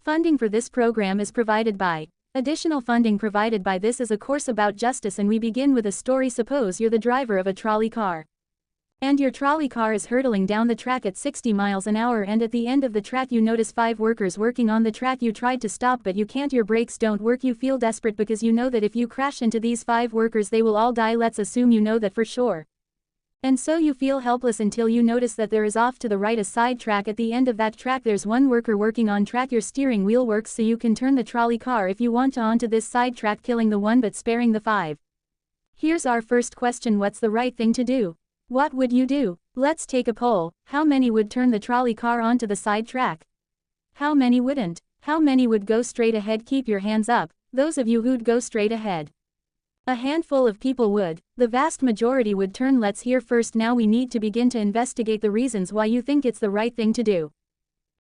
Funding for this program is provided by. Additional funding provided by this is a course about justice, and we begin with a story. Suppose you're the driver of a trolley car. And your trolley car is hurtling down the track at 60 miles an hour, and at the end of the track you notice 5 workers working on the track. You tried to stop but you can't, your brakes don't work. You feel desperate because you know that if you crash into these 5 workers they will all die. Let's assume you know that for sure. And so you feel helpless until you notice that there is off to the right a side track. At the end of that track there's one worker working on track. Your steering wheel works so you can turn the trolley car if you want to onto this side track, killing the one but sparing the 5. Here's our first question: what's the right thing to do? What would you do? Let's take a poll. How many would turn the trolley car onto the side track? How many wouldn't? How many would go straight ahead? Keep your hands up, those of you who'd go straight ahead. A handful of people would. The vast majority would turn. Let's hear first. Now we need to begin to investigate the reasons why you think it's the right thing to do.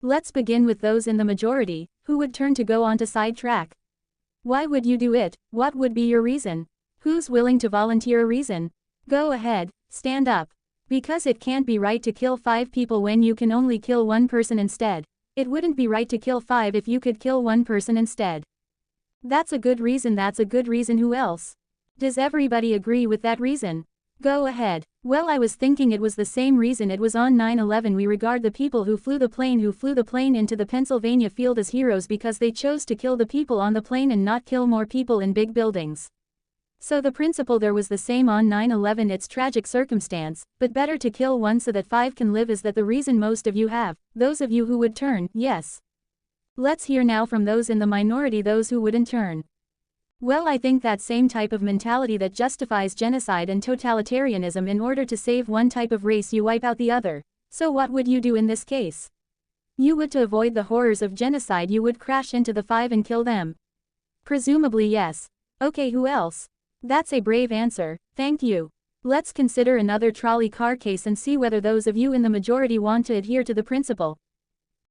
Let's begin with those in the majority, who would turn to go onto side track. Why would you do it? What would be your reason? Who's willing to volunteer a reason? Go ahead, stand up. Because it can't be right to kill 5 people when you can only kill 1 person instead. It wouldn't be right to kill 5 if you could kill 1 person instead. That's a good reason. That's a good reason. Who else? Does everybody agree with that reason? Go ahead. Well, I was thinking it was the same reason. It was on 9/11. We regard the people who flew the plane into the Pennsylvania field as heroes because they chose to kill the people on the plane and not kill more people in big buildings. So the principle there was the same on 9/11. It's tragic circumstance, but better to kill 1 so that 5 can live. Is that the reason most of you have? Those of you who would turn, yes. Let's hear now from those in the minority, those who wouldn't turn. Well, I think that same type of mentality that justifies genocide and totalitarianism. In order to save one type of race you wipe out the other. So what would you do in this case? You would, to avoid the horrors of genocide, you would crash into the 5 and kill them. Presumably yes. Okay, who else? That's a brave answer, thank you. Let's consider another trolley car case and see whether those of you in the majority want to adhere to the principle.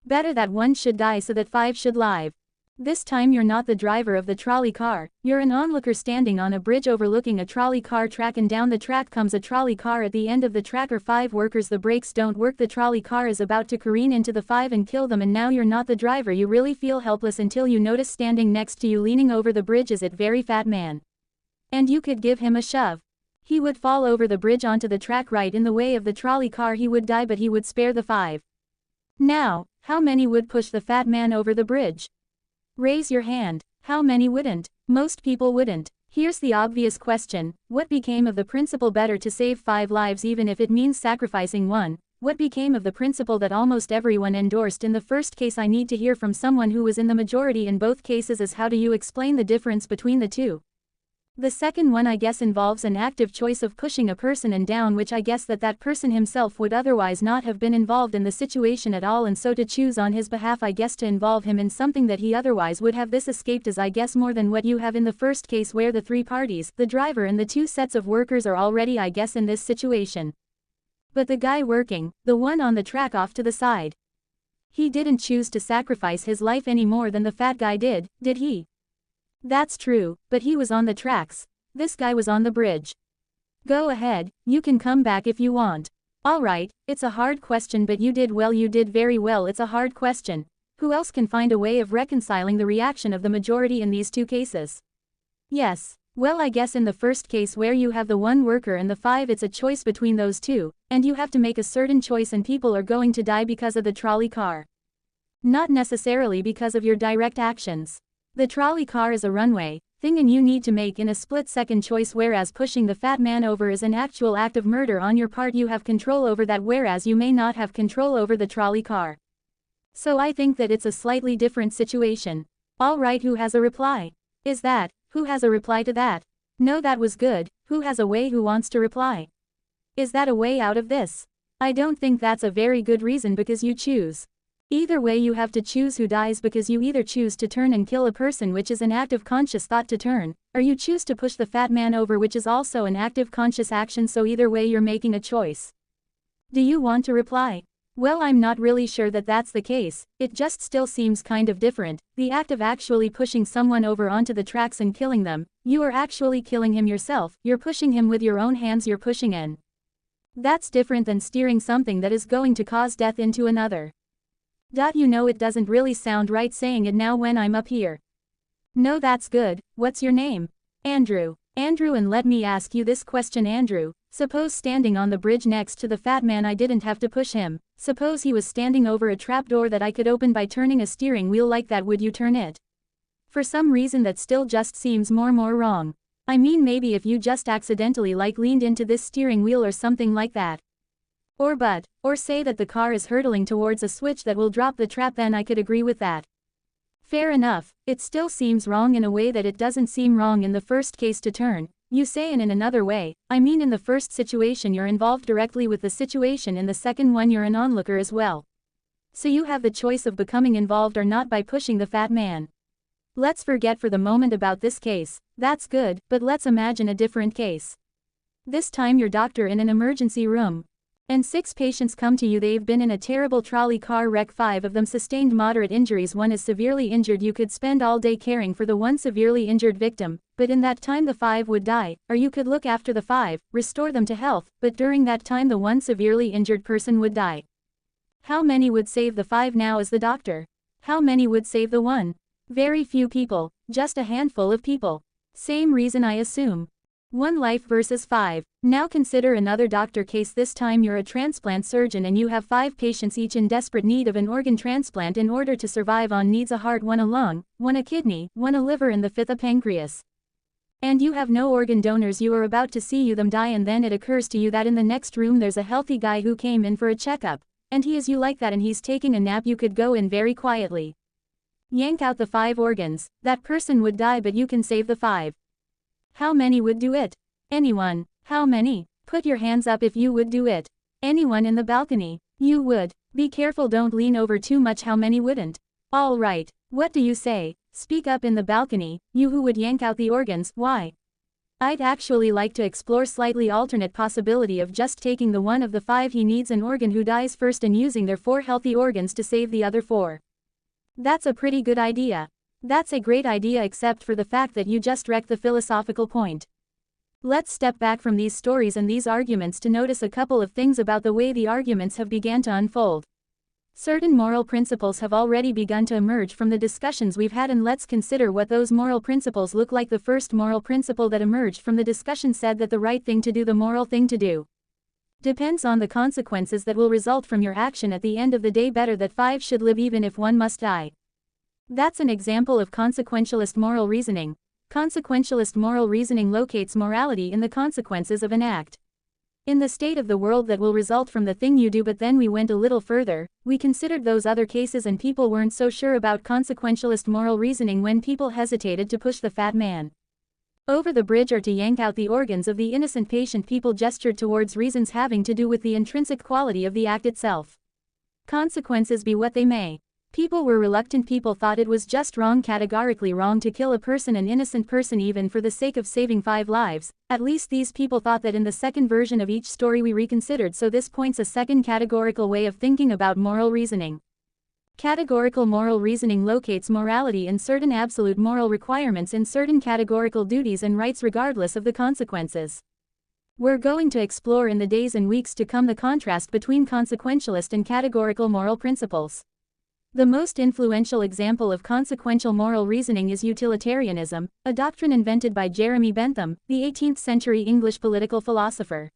Better that 1 should die so that 5 should live. This time you're not the driver of the trolley car, you're an onlooker standing on a bridge overlooking a trolley car track, and down the track comes a trolley car. At the end of the track are 5 workers. The brakes don't work. The trolley car is about to careen into the 5 and kill them, and now you're not the driver. You really feel helpless until you notice standing next to you leaning over the bridge is a very fat man. And you could give him a shove. He would fall over the bridge onto the track right in the way of the trolley car. He would die, but he would spare the 5. Now, how many would push the fat man over the bridge? Raise your hand. How many wouldn't? Most people wouldn't. Here's the obvious question: what became of the principle better to save 5 lives even if it means sacrificing 1? What became of the principle that almost everyone endorsed in the first case? I need to hear from someone who was in the majority in both cases. As how do you explain the difference between the two? The second one, I guess, involves an active choice of pushing a person and down, which I guess that person himself would otherwise not have been involved in the situation at all, and so to choose on his behalf, I guess, to involve him in something that he otherwise would have. This escaped is, I guess, more than what you have in the first case, where the 3 parties, the driver and the 2 sets of workers, are already, I guess, in this situation. But the guy working, the one on the track off to the side, he didn't choose to sacrifice his life any more than the fat guy did he? That's true, but he was on the tracks. This guy was on the bridge. Go ahead, you can come back if you want. Alright, it's a hard question, but you did well, you did very well. It's a hard question. Who else can find a way of reconciling the reaction of the majority in these 2 cases? Yes, well, I guess in the first case where you have the 1 worker and the 5, it's a choice between those 2, and you have to make a certain choice, and people are going to die because of the trolley car. Not necessarily because of your direct actions. The trolley car is a runway thing, and you need to make in a split-second choice, whereas pushing the fat man over is an actual act of murder on your part. You have control over that, whereas you may not have control over the trolley car. So I think that it's a slightly different situation. Alright, who has a reply? Is that, who has a reply to that? No, that was good. Who has a way? Who wants to reply? Is that a way out of this? I don't think that's a very good reason, because you choose. Either way, you have to choose who dies, because you either choose to turn and kill a person, which is an active conscious thought to turn, or you choose to push the fat man over, which is also an active conscious action. So either way you're making a choice. Do you want to reply? Well, I'm not really sure that that's the case. It just still seems kind of different. The act of actually pushing someone over onto the tracks and killing them, you are actually killing him yourself. You're pushing him with your own hands. You're pushing in. That's different than steering something that is going to cause death into another. You know it doesn't really sound right saying it now when I'm up here. No, that's good. What's your name? Andrew. Andrew, and let me ask you this question, Andrew. Suppose standing on the bridge next to the fat man, I didn't have to push him. Suppose he was standing over a trapdoor that I could open by turning a steering wheel like that, would you turn it? For some reason that still just seems more wrong. I mean, maybe if you just accidentally leaned into this steering wheel or something like that. Or say that the car is hurtling towards a switch that will drop the trap, then I could agree with that. Fair enough. It still seems wrong in a way that it doesn't seem wrong in the first case to turn, you say, and in another way, I mean in the first situation you're involved directly with the situation, in the second one you're an onlooker as well. So you have the choice of becoming involved or not by pushing the fat man. Let's forget for the moment about this case. That's good, but let's imagine a different case. This time you're doctor in an emergency room. And 6 patients come to you. They've been in a terrible trolley car wreck. 5 of them sustained moderate injuries. 1 is severely injured. You could spend all day caring for the 1 severely injured victim, but in that time the 5 would die, or you could look after the 5, restore them to health, but during that time the 1 severely injured person would die. How many would save the 5 now as the doctor? How many would save the 1? Very few people, just a handful of people. Same reason, I assume. 1 life versus 5. Now consider another doctor case. This time you're a transplant surgeon and you have 5 patients, each in desperate need of an organ transplant in order to survive. On needs a heart, 1 a lung, 1 a kidney, 1 a liver, and the 5th a pancreas. And you have no organ donors. You are about to see them die, and then it occurs to you that in the next room there's a healthy guy who came in for a checkup, and he is you like that, and he's taking a nap. You could go in very quietly. Yank out the 5 organs. That person would die, but you can save the 5. How many would do it? Anyone. How many? Put your hands up if you would do it. Anyone in the balcony? You would. Be careful, don't lean over too much. How many wouldn't? All right. What do you say? Speak up in the balcony, you who would yank out the organs. Why? I'd actually like to explore slightly alternate possibility of just taking the 1 of the 5 he needs an organ who dies first and using their 4 healthy organs to save the other 4. That's a pretty good idea. That's a great idea, except for the fact that you just wrecked the philosophical point. Let's step back from these stories and these arguments to notice a couple of things about the way the arguments have began to unfold. Certain moral principles have already begun to emerge from the discussions we've had, and let's consider what those moral principles look like. The first moral principle that emerged from the discussion said that the right thing to do, the moral thing to do, depends on the consequences that will result from your action at the end of the day. Better that 5 should live even if 1 must die. That's an example of consequentialist moral reasoning. Consequentialist moral reasoning locates morality in the consequences of an act, in the state of the world that will result from the thing you do. But then we went a little further, we considered those other cases, and people weren't so sure about consequentialist moral reasoning when people hesitated to push the fat man over the bridge or to yank out the organs of the innocent patient. People gestured towards reasons having to do with the intrinsic quality of the act itself. Consequences be what they may. People were reluctant. People thought it was just wrong, categorically wrong, to kill a person, an innocent person, even for the sake of saving 5 lives. At least these people thought that in the second version of each story we reconsidered. So this points a second categorical way of thinking about moral reasoning. Categorical moral reasoning locates morality in certain absolute moral requirements, in certain categorical duties and rights regardless of the consequences. We're going to explore in the days and weeks to come the contrast between consequentialist and categorical moral principles. The most influential example of consequential moral reasoning is utilitarianism, a doctrine invented by Jeremy Bentham, the 18th century English political philosopher.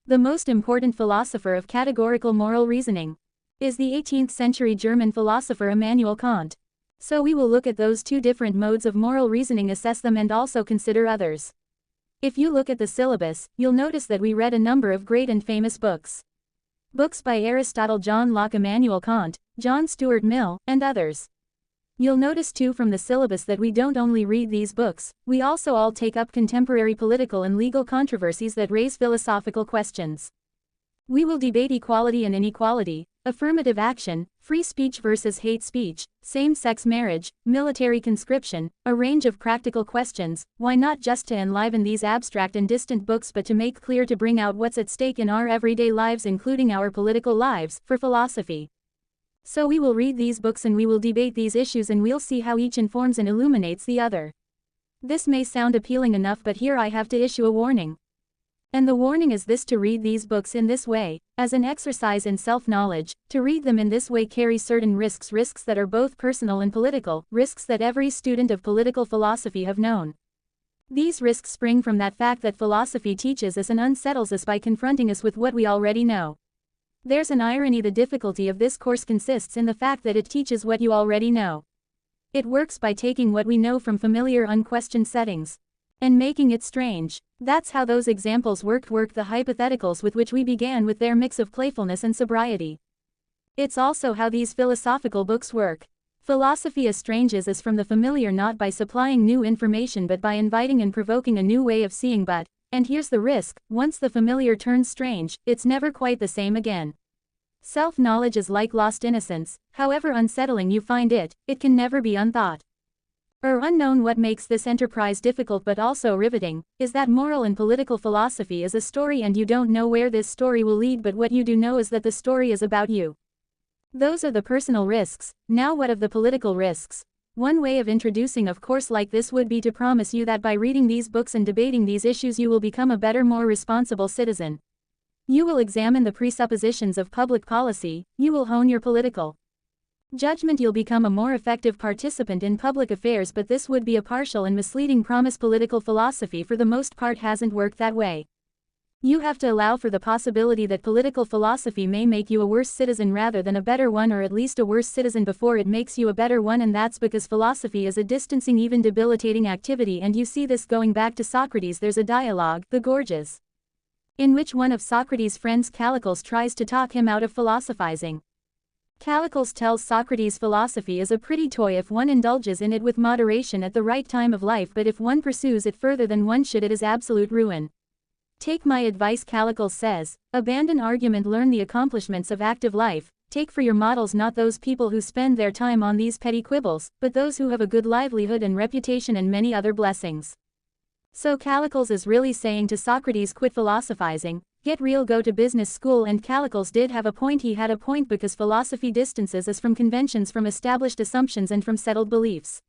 The most important philosopher of categorical moral reasoning is the 18th century German philosopher Immanuel Kant. So we will look at those 2 different modes of moral reasoning, assess them, and also consider others. If you look at the syllabus, you'll notice that we read a number of great and famous books. Books by Aristotle, John Locke, Immanuel Kant, John Stuart Mill, and others. You'll notice too from the syllabus that we don't only read these books, we also all take up contemporary political and legal controversies that raise philosophical questions. We will debate equality and inequality, affirmative action, free speech versus hate speech, same-sex marriage, military conscription, a range of practical questions. Why not just to enliven these abstract and distant books, but to make clear, to bring out what's at stake in our everyday lives, including our political lives, for philosophy. So we will read these books and we will debate these issues, and we'll see how each informs and illuminates the other. This may sound appealing enough, but here I have to issue a warning. And the warning is this: to read these books in this way, as an exercise in self-knowledge, to read them in this way carries certain risks that are both personal and political, risks that every student of political philosophy have known. These risks spring from that fact that philosophy teaches us and unsettles us by confronting us with what we already know. There's an irony: the difficulty of this course consists in the fact that it teaches what you already know. It works by taking what we know from familiar unquestioned settings and making it strange. That's how those examples worked the hypotheticals with which we began, with their mix of playfulness and sobriety. It's also how these philosophical books work. Philosophy estranges us from the familiar not by supplying new information but by inviting and provoking a new way of seeing. But, and here's the risk, once the familiar turns strange, it's never quite the same again. Self-knowledge is like lost innocence: however unsettling you find it, it can never be unthought or unknown. What makes this enterprise difficult but also riveting is that moral and political philosophy is a story, and you don't know where this story will lead, but what you do know is that the story is about you. Those are the personal risks. Now what of the political risks? One way of introducing a course like this would be to promise you that by reading these books and debating these issues you will become a better, more responsible citizen. You will examine the presuppositions of public policy, you will hone your political judgment, you'll become a more effective participant in public affairs. But this would be a partial and misleading promise. Political philosophy for the most part hasn't worked that way. You have to allow for the possibility that political philosophy may make you a worse citizen rather than a better one, or at least a worse citizen before it makes you a better one, and that's because philosophy is a distancing, even debilitating activity. And you see this going back to Socrates. There's a dialogue, the Gorgias, in which one of Socrates' friends, Callicles, tries to talk him out of philosophizing. Callicles tells Socrates philosophy is a pretty toy if one indulges in it with moderation at the right time of life, but if one pursues it further than one should, it is absolute ruin. Take my advice, Callicles says, abandon argument, learn the accomplishments of active life, take for your models not those people who spend their time on these petty quibbles, but those who have a good livelihood and reputation and many other blessings. So Callicles is really saying to Socrates, quit philosophizing, get real, go to business school. And Callicles did have a point. He had a point because philosophy distances us from conventions, from established assumptions and from settled beliefs.